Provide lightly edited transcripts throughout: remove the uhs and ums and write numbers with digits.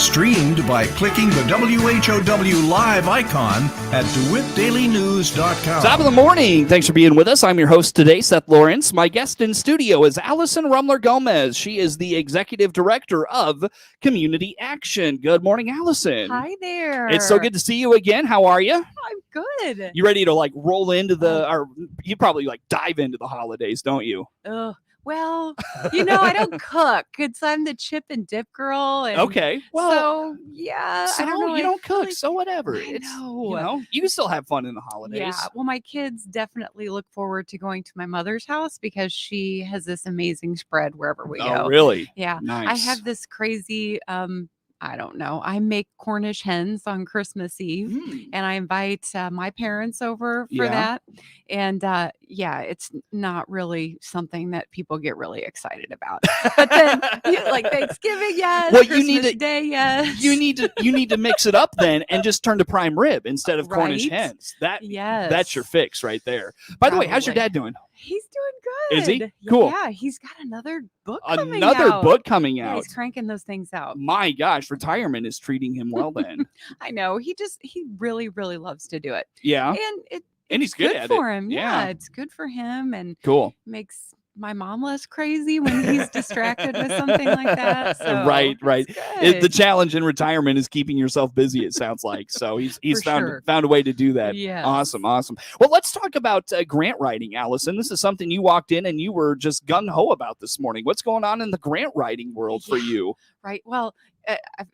Streamed by clicking the WHOW Live icon at DeWittDailyNews.com. Top of the morning. Thanks for being with us. I'm your host today, Seth Lawrence. My guest in studio is Alison Rumler-Gomez. She is the Executive Director of Community Action. Good morning, Alison. Hi there. It's so good to see you again. How are you? I'm good. You ready to roll into or you probably dive into the holidays, don't you? Well, I don't cook. I'm the chip and dip girl. And okay. Well, so, yeah. So I don't know. you don't cook, so whatever. I know. You can still have fun in the holidays. Yeah. Well, my kids definitely look forward to going to my mother's house because she has this amazing spread wherever we go. Oh, really? Yeah. Nice. I have this crazy, I don't know. I make Cornish hens on Christmas Eve, and I invite my parents over for that. And it's not really something that people get really excited about. But then, like Thanksgiving, yes. Well, Christmas Day, yes. You need to mix it up then and just turn to prime rib instead of Cornish hens. That's your fix right there. By the way, how's your dad doing? He's doing good. Is he? Cool. Yeah, he's got another book coming out. Yeah, he's cranking those things out. My gosh, retirement is treating him well then. I know. He really, really loves to do it. Yeah. And he's good at for it. him. Yeah, it's good for him and cool. Makes my mom less crazy when he's distracted with something like that. So right. The challenge in retirement is keeping yourself busy, it sounds like. So he's found a way to do that. Yes. Awesome. Well, let's talk about grant writing, Alison. This is something you walked in and you were just gung-ho about this morning. What's going on in the grant writing world for you? Right. Well,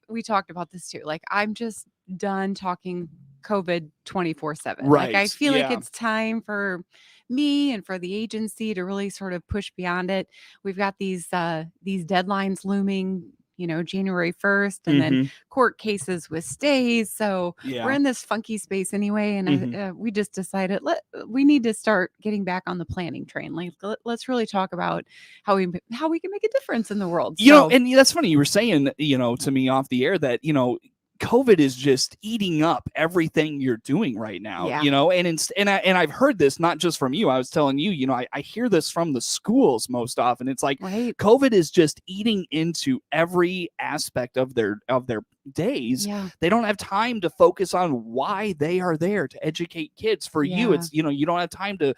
we talked about this too. I'm just done talking COVID 24/7. Right. I feel like it's time for me and for the agency to really sort of push beyond it. We've got these deadlines looming, January 1st, and then court cases with stays. So we're in this funky space anyway. And we just decided we need to start getting back on the planning train. Let's really talk about how we can make a difference in the world. And that's funny. You were saying, to me off the air that, COVID is just eating up everything you're doing right now, and I've heard this not just from you. I was telling you, I hear this from the schools most often. It's like COVID is just eating into every aspect of their days. Yeah. They don't have time to focus on why they are there to educate kids. For you, it's, you don't have time to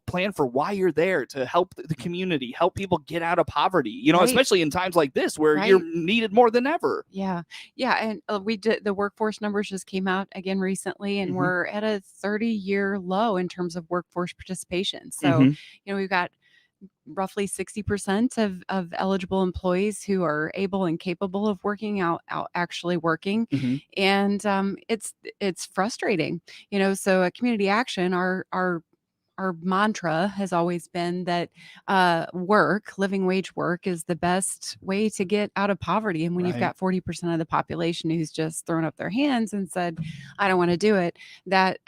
plan for why you're there to help the community, help people get out of poverty, especially in times like this where you're needed more than ever. Yeah. And we did, the workforce numbers just came out again recently, and we're at a 30-year low in terms of workforce participation. So, we've got roughly 60% of eligible employees who are able and capable of working out actually working. And it's frustrating, so at Community Action, our mantra has always been that living wage work is the best way to get out of poverty. And when you've got 40% of the population who's just thrown up their hands and said, I don't want to do it, that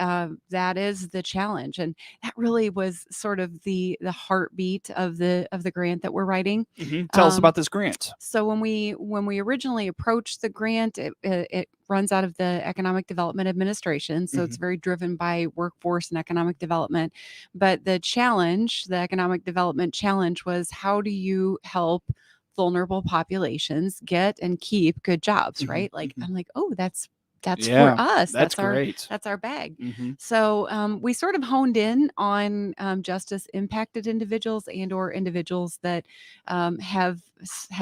is the challenge. And that really was sort of the heartbeat of the grant that we're writing. Tell us about this grant. So when we originally approached the grant, it runs out of the Economic Development Administration. So it's very driven by workforce and economic development. But the economic development challenge was, how do you help vulnerable populations get and keep good jobs, right? I'm like, oh, that's for us. That's great. That's our bag. So we sort of honed in on justice impacted individuals or individuals that have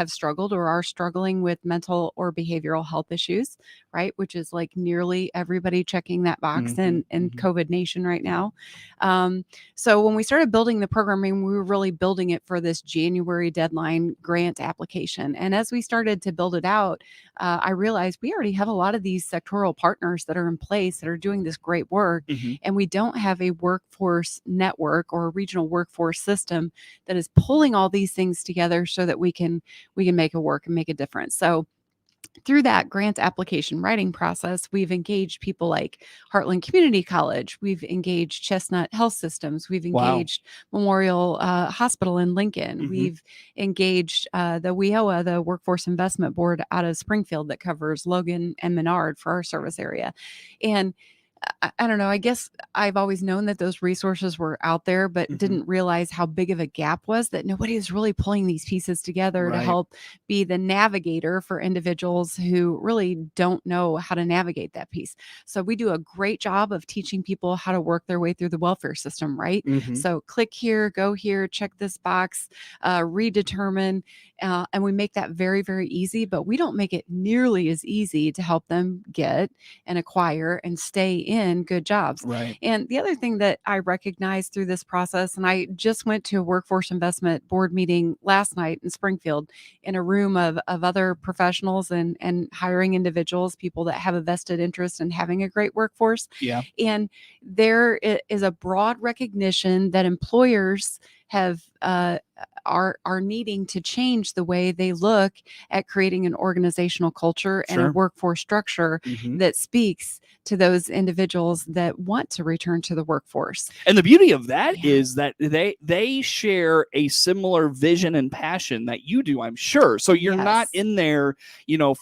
struggled or are struggling with mental or behavioral health issues, right? Which is nearly everybody checking that box in COVID nation right now. So when we started building the program, we were really building it for this January deadline grant application. And as we started to build it out, I realized we already have a lot of these sectoral partners that are in place that are doing this great work. And we don't have a workforce network or a regional workforce system that is pulling all these things together so that we can make it work and make a difference. So through that grant application writing process, we've engaged people like Heartland Community College. We've engaged Chestnut Health Systems. We've engaged Memorial Hospital in Lincoln. We've engaged the WIOA, the Workforce Investment Board out of Springfield, that covers Logan and Menard for our service area. And I don't know. I guess I've always known that those resources were out there, but didn't realize how big of a gap was that nobody is really pulling these pieces together to help be the navigator for individuals who really don't know how to navigate that piece. So we do a great job of teaching people how to work their way through the welfare system, right? So click here, go here, check this box, redetermine, and we make that very, very easy, but we don't make it nearly as easy to help them get and acquire and stay in good jobs. Right. And the other thing that I recognize through this process, and I just went to a workforce investment board meeting last night in Springfield in a room of other professionals and hiring individuals, people that have a vested interest in having a great workforce. Yeah. And there is a broad recognition that employers have are needing to change the way they look at creating an organizational culture and a workforce structure that speaks to those individuals that want to return to the workforce. And the beauty of that is that they share a similar vision and passion that you do, I'm sure. So you're not in there,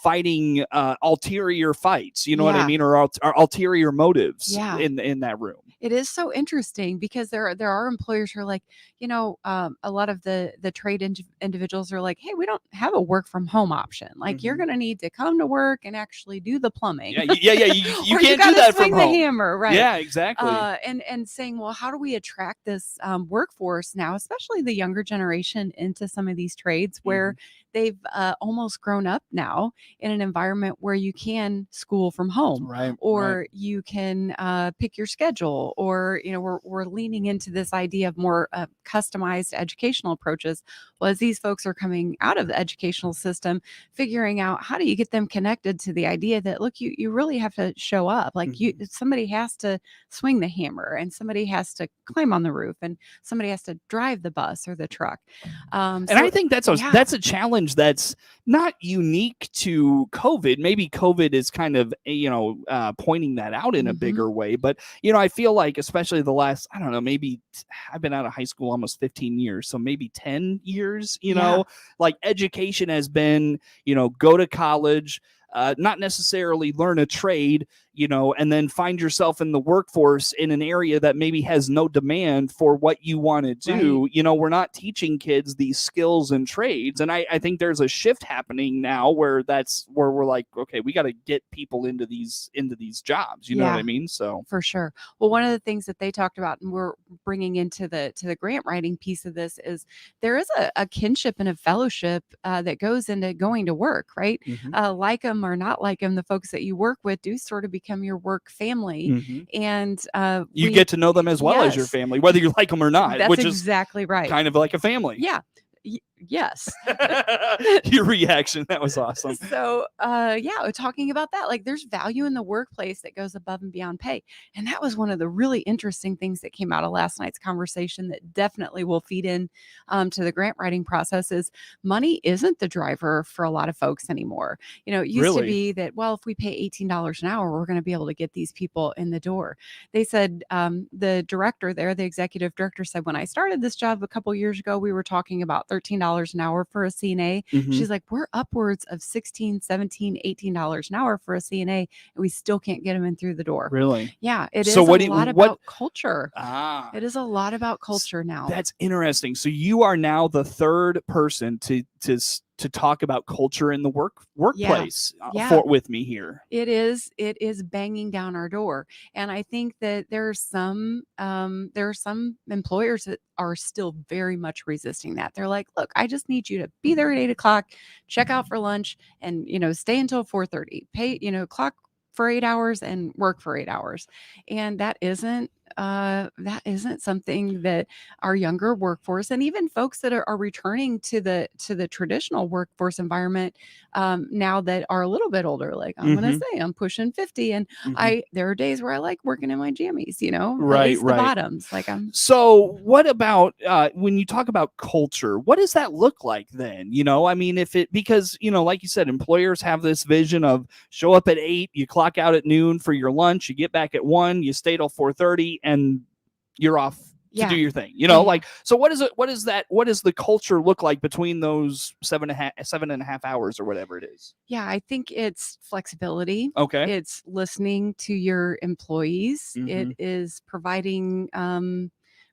fighting ulterior fights, you know what I mean, or ulterior motives in that room. It is so interesting because there are employers who are like, a lot of the trade individuals are like, hey, we don't have a work from home option. Like you're going to need to come to work and actually do the plumbing. Yeah. You can't do that from home. The hammer, right? Yeah, exactly. And saying, well, how do we attract this workforce now, especially the younger generation, into some of these trades where they've almost grown up now in an environment where you can school from home, or you can pick your schedule, or we're leaning into this idea of more customized educational approaches. Well, as these folks are coming out of the educational system, figuring out how do you get them connected to the idea that, look, you really have to show up. Like somebody has to swing the hammer, and somebody has to climb on the roof, and somebody has to drive the bus or the truck. And I think that's a challenge that's not unique to COVID. Maybe COVID is kind of, pointing that out in a bigger way. But, I feel like especially the last, I don't know, maybe I've been out of high school almost 15 years. So maybe 10 years, like education has been, go to college, not necessarily learn a trade, and then find yourself in the workforce in an area that maybe has no demand for what you want to do. We're not teaching kids these skills and trades. And I think there's a shift happening now where we're like, okay, we got to get people into these jobs. You know what I mean? So for sure. Well, one of the things that they talked about, and we're bringing into the grant writing piece of this, is there is a kinship and a fellowship that goes into going to work, right? Like them or not like them, the folks that you work with do sort of become your work family, and you get to know them as well as your family, whether you like them or not. That's which exactly is right. Kind of like a family. Yeah. Yes. Your reaction, that was awesome. So talking about that, like there's value in the workplace that goes above and beyond pay, and that was one of the really interesting things that came out of last night's conversation that definitely will feed in to the grant writing process. Is money isn't the driver for a lot of folks anymore. It used to be that, well, if we pay $18 an hour, we're going to be able to get these people in the door. They said, the director there, the executive director, said, when I started this job a couple years ago, we were talking about $13 an hour for a CNA. She's like, we're upwards of $16, $17, $18 an hour for a CNA, and we still can't get them in through the door. Really? Yeah. It is a lot about culture. It is a lot about culture now. That's interesting. So you are now the third person to talk about culture in the workplace with me here. It is banging down our door. And I think that there are some employers that are still very much resisting that. They're like, look, I just need you to be there at 8:00, check out for lunch, and stay until 4:30, pay, clock for 8 hours and work for 8 hours. And that isn't something that our younger workforce, and even folks that are returning to the traditional workforce environment now that are a little bit older, like I'm going to say I'm pushing 50, and there are days where I like working in my jammies, at least the bottoms. Like So what about when you talk about culture, what does that look like then? I mean, because like you said, employers have this vision of show up at 8, you clock out at noon for your lunch, you get back at 1, you stay till 4:30, and you're off to do your thing, like, so what is the culture look like between those 7.5 hours or whatever it is? Yeah, I think it's flexibility. Okay. It's listening to your employees. It is providing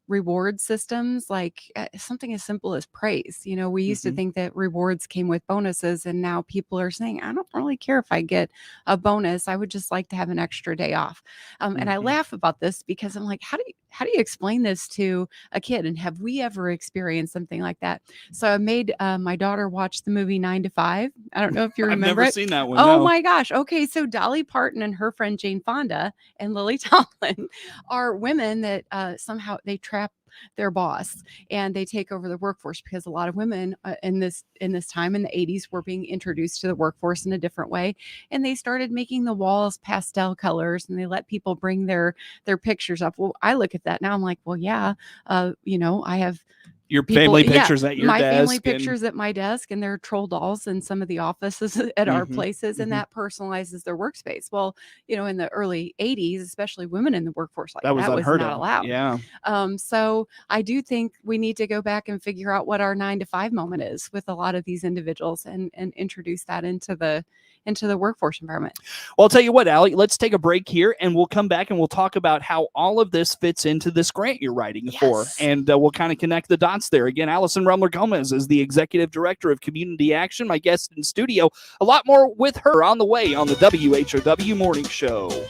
reward systems, like something as simple as praise. We used to think that rewards came with bonuses, and now people are saying, I don't really care if I get a bonus. I would just like to have an extra day off. And I laugh about this because I'm like, how do you explain this to a kid? And have we ever experienced something like that? So I made my daughter watch the movie 9 to 5. I don't know if you remember. I've never seen that one. Oh no. my gosh. Okay. So Dolly Parton and her friend Jane Fonda and Lily Tomlin are women that somehow they trap their boss and they take over the workforce, because a lot of women in this time in the 80s were being introduced to the workforce in a different way, and they started making the walls pastel colors, and they let people bring their pictures up. Well, I look at that now, I'm like, well, yeah, I have your family pictures at your my desk. Family pictures at my desk, and they're troll dolls in some of the offices at our places, and that personalizes their workspace. Well, in the early 80s, especially women in the workforce, like that was not allowed. Yeah. So I do think we need to go back and figure out what our 9 to 5 moment is with a lot of these individuals, and introduce that into the workforce environment. Well, I'll tell you what, Allie, let's take a break here, and we'll come back and we'll talk about how all of this fits into this grant you're writing for, and we'll kind of connect the dots there. Again, Alison Rumler-Gomez is the Executive Director of Community Action, my guest in studio. A lot more with her on the way on the WHOW Morning Show.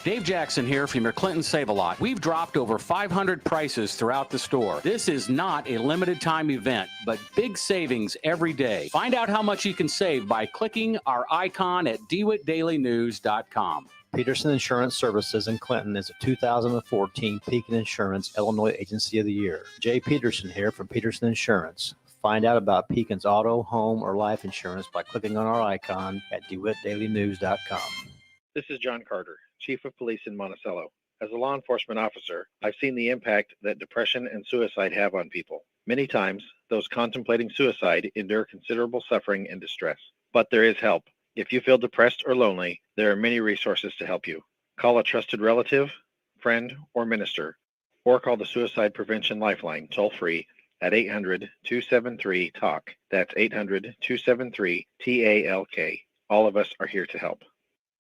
Dave Jackson here from your Clinton Save-A-Lot. We've dropped over 500 prices throughout the store. This is not a limited time event, but big savings every day. Find out how much you can save by clicking our icon at DeWittDailyNews.com. Peterson Insurance Services in Clinton is a 2014 Pekin Insurance Illinois Agency of the Year. Jay Peterson here from Peterson Insurance. Find out about Pekin's auto, home, or life insurance by clicking on our icon at DeWittDailyNews.com. This is John Carter, Chief of Police in Monticello. As a law enforcement officer, I've seen the impact that depression and suicide have on people. Many times, those contemplating suicide endure considerable suffering and distress. But there is help. If you feel depressed or lonely, there are many resources to help you. Call a trusted relative, friend, or minister, or call the Suicide Prevention Lifeline toll-free at 800-273-TALK. That's 800-273-TALK. All of us are here to help.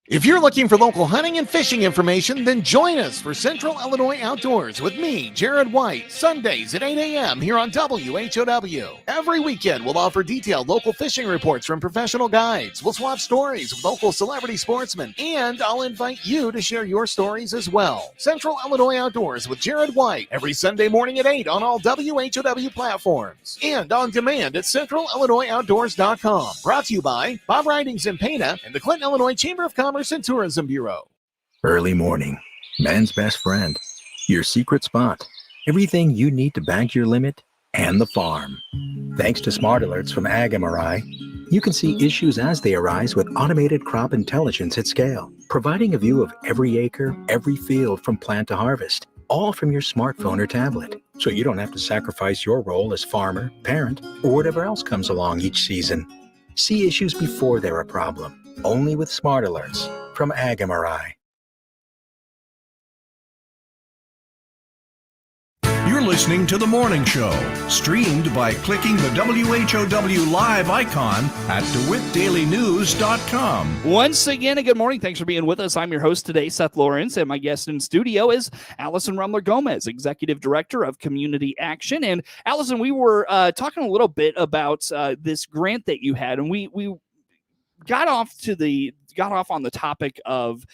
If you're looking for local hunting and fishing information, then join us for Central Illinois Outdoors with me, Jared White, Sundays at 8 a.m. here on WHOW. Every weekend, we'll offer detailed local fishing reports from professional guides. We'll swap stories with local celebrity sportsmen, and I'll invite you to share your stories as well. Central Illinois Outdoors with Jared White, every Sunday morning at 8 on all WHOW platforms and on demand at CentralIllinoisOutdoors.com. Brought to you by Bob Ridings in Pana and the Clinton, Illinois Chamber of Commerce and Tourism Bureau. Early morning, man's best friend, your secret spot, everything you need to bank your limit and the farm. Thanks to Smart Alerts from Ag MRI, you can see issues as they arise with automated crop intelligence at scale, providing a view of every acre, every field from plant to harvest, all from your smartphone or tablet. So you don't have to sacrifice your role as farmer, parent, or whatever else comes along each season. See issues before they're a problem. Only with Smart Alerts from Ag MRI. You're listening to The Morning Show, streamed by clicking the WHOW live icon at DeWittDailyNews.com. Once again, a good morning. Thanks for being with us. I'm your host today, Seth Lawrence, and my guest in studio is Alison Rumler-Gomez, Executive Director of Community Action. And Alison, we were talking a little bit about this grant that you had, and we got off on the topic of,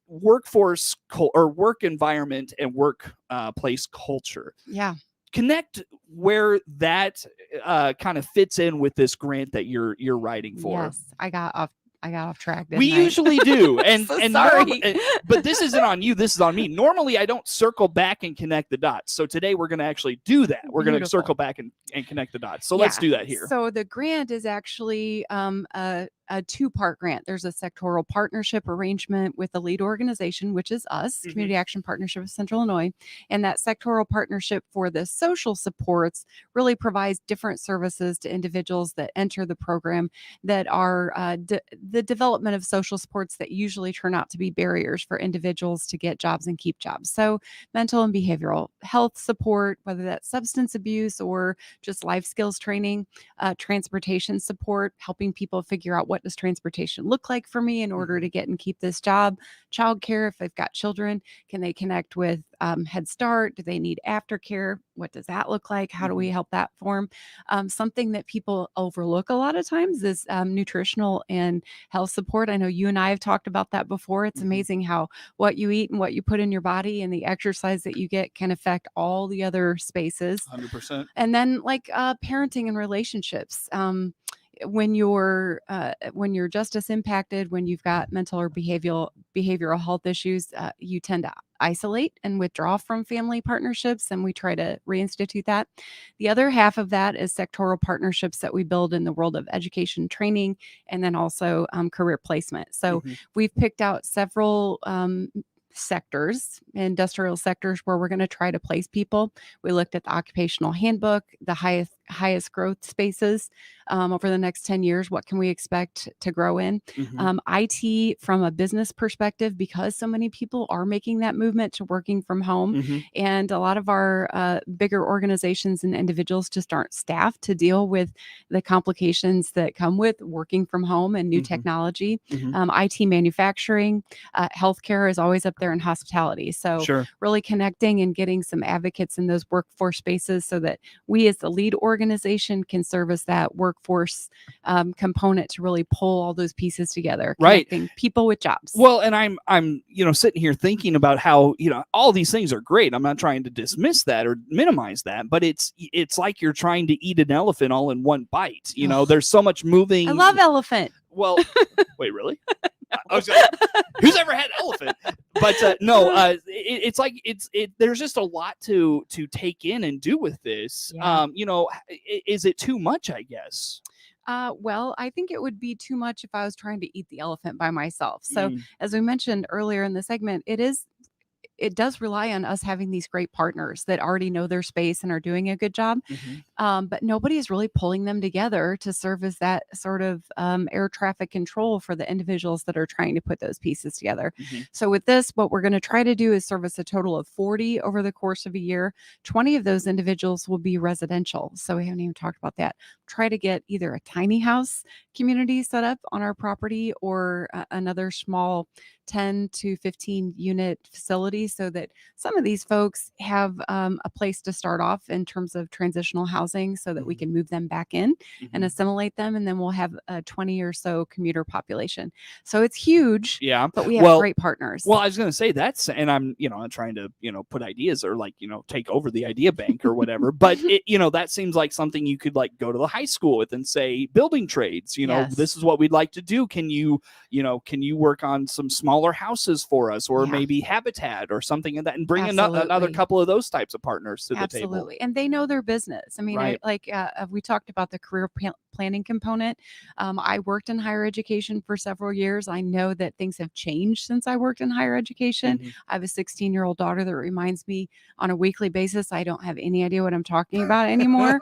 workforce or work environment and work place culture. Yeah. Connect where that kind of fits in with this grant that you're writing for. Yes, I got off track. We usually do, and so and sorry. But this isn't on you. This is on me. Normally, I don't circle back and connect the dots. So today we're going to actually do that. We're going to circle back and connect the dots. So let's do that here. So the grant is actually a a two-part grant. There's a sectoral partnership arrangement with the lead organization, which is us, Community Action Partnership of Central Illinois. And that sectoral partnership for the social supports really provides different services to individuals that enter the program that are the development of social supports that usually turn out to be barriers for individuals to get jobs and keep jobs. So mental and behavioral health support, whether that's substance abuse or just life skills training, transportation support, helping people figure out what does transportation look like for me in order to get and keep this job, childcare if they've got children, can they connect with Head Start? Do they need aftercare? What does that look like? How do we help that form? Something that people overlook a lot of times is nutritional and health support. I know you and I have talked about that before. It's amazing how what you eat and what you put in your body and the exercise that you get can affect all the other spaces. 100%. And then like parenting and relationships. When you're justice impacted, when you've got mental or behavioral health issues, you tend to isolate and withdraw from family partnerships, and we try to reinstitute that. The other half of that is sectoral partnerships that we build in the world of education, training, and then also career placement. So we've picked out several sectors, industrial sectors, where we're going to try to place people. We looked at the occupational handbook, the highest growth spaces over the next 10 years. What can we expect to grow in? IT from a business perspective, because so many people are making that movement to working from home. And a lot of our bigger organizations and individuals just aren't staffed to deal with the complications that come with working from home and new technology. IT manufacturing, healthcare is always up there in hospitality. So really connecting and getting some advocates in those workforce spaces so that we as the lead organization can serve as that workforce component to really pull all those pieces together, connecting people with jobs. Well, and I'm sitting here thinking about how, all these things are great. I'm not trying to dismiss that or minimize that, but it's like you're trying to eat an elephant all in one bite. There's so much moving. I love elephant. Well, wait, really? Who's ever had elephant? But no, it's like there's just a lot to take in and do with this. Is it too much, I guess? Well, I think it would be too much if I was trying to eat the elephant by myself. So as we mentioned earlier in the segment, it does rely on us having these great partners that already know their space and are doing a good job. But nobody is really pulling them together to serve as that sort of air traffic control for the individuals that are trying to put those pieces together. So with this, what we're going to try to do is service a total of 40 over the course of a year. 20 of those individuals will be residential. So we haven't even talked about that. Try to get either a tiny house community set up on our property or another small 10 to 15 unit facility so that some of these folks have a place to start off in terms of transitional housing so that we can move them back in and assimilate them. And then we'll have a 20 or so commuter population. So it's huge, but we have great partners. Well, I was going to say and I'm, I'm trying to, put ideas or take over the idea bank or whatever, but that seems like something you could go to the high school with and say, building trades, this is what we'd like to do. Can you work on some smaller houses for us or maybe habitat or something in that and bring another couple of those types of partners to the table. And they know their business. I mean, we talked about the career planning component. I worked in higher education for several years. I know that things have changed since I worked in higher education. I have a 16-year-old daughter that reminds me on a weekly basis, I don't have any idea what I'm talking about anymore.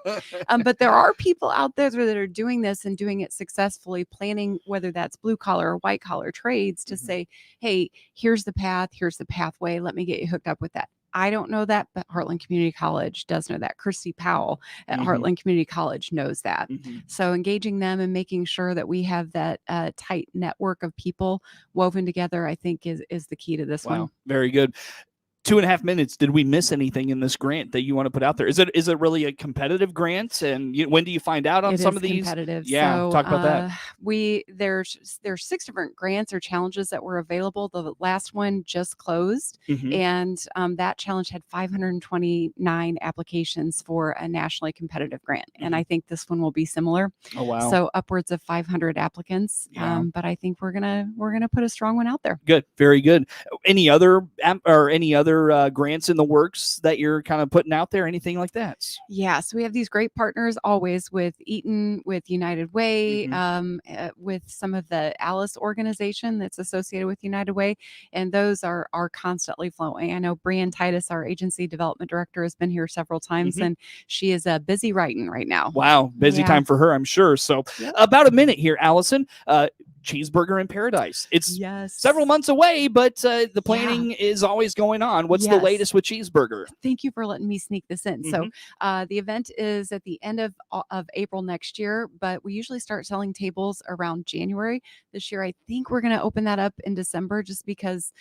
But there are people out there that are doing this and doing it successfully, planning whether that's blue collar or white collar trades to say, hey, here's the path, here's the pathway. Let me get you hooked up with that. I don't know that, but Heartland Community College does know that. Christy Powell at Heartland Community College knows that. So engaging them and making sure that we have that tight network of people woven together, I think is the key to this one. Very good. 2.5 minutes. Did we miss anything in this grant that you want to put out there? Is it really a competitive grant? And when do you find out on some of these? Competitive. Yeah, so, talk about that. There's 6 different grants or challenges that were available. The last one just closed, and that challenge had 529 applications for a nationally competitive grant. And I think this one will be similar. Oh wow! So upwards of 500 applicants. But I think we're gonna put a strong one out there. Good, very good. Any other other grants in the works that you're kind of putting out there? Anything like that? Yeah, so we have these great partners always with Eaton, with United Way, with some of the Alice organization that's associated with United Way, and those are constantly flowing. I know Brian Titus, our agency development director, has been here several times, and she is busy writing right now. Wow, busy time for her, I'm sure. So about a minute here, Allison. Cheeseburger in Paradise. It's several months away, but the planning is always going on. What's the latest with Cheeseburger? Thank you for letting me sneak this in. So the event is at the end of April next year, but we usually start selling tables around January. This year, I think we're going to open that up in December just because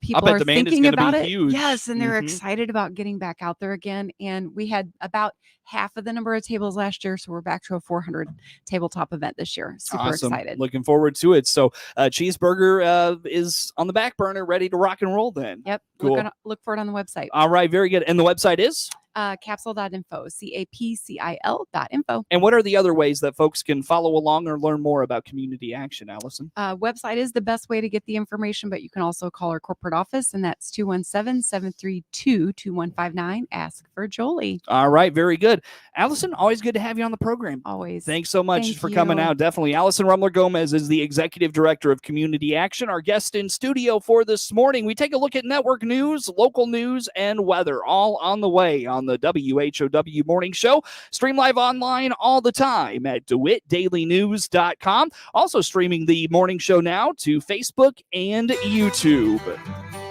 people are thinking about it. Huge. Yes, and they're excited about getting back out there again. And we had about half of the number of tables last year, so we're back to a 400 tabletop event this year. Super excited. Looking forward to it. So Cheeseburger is on the back burner, ready to rock and roll then. Yep. Cool. Look for it on the website. All right. Very good. And the website is? Capsule.info, CAPCIL.info. And what are the other ways that folks can follow along or learn more about community action, Allison? Website is the best way to get the information, but you can also call our corporate office, and that's 217-732-2159. Ask for Jolie. All right. Very good. Allison, always good to have you on the program. Always. Thanks so much for coming out. Definitely. Alison Rumler-Gomez is the Executive Director of Community Action, our guest in studio for this morning. We take a look at network news, local news, and weather, all on the way on the WHOW Morning Show. Stream live online all the time at DeWittDailyNews.com. Also streaming the morning show now to Facebook and YouTube.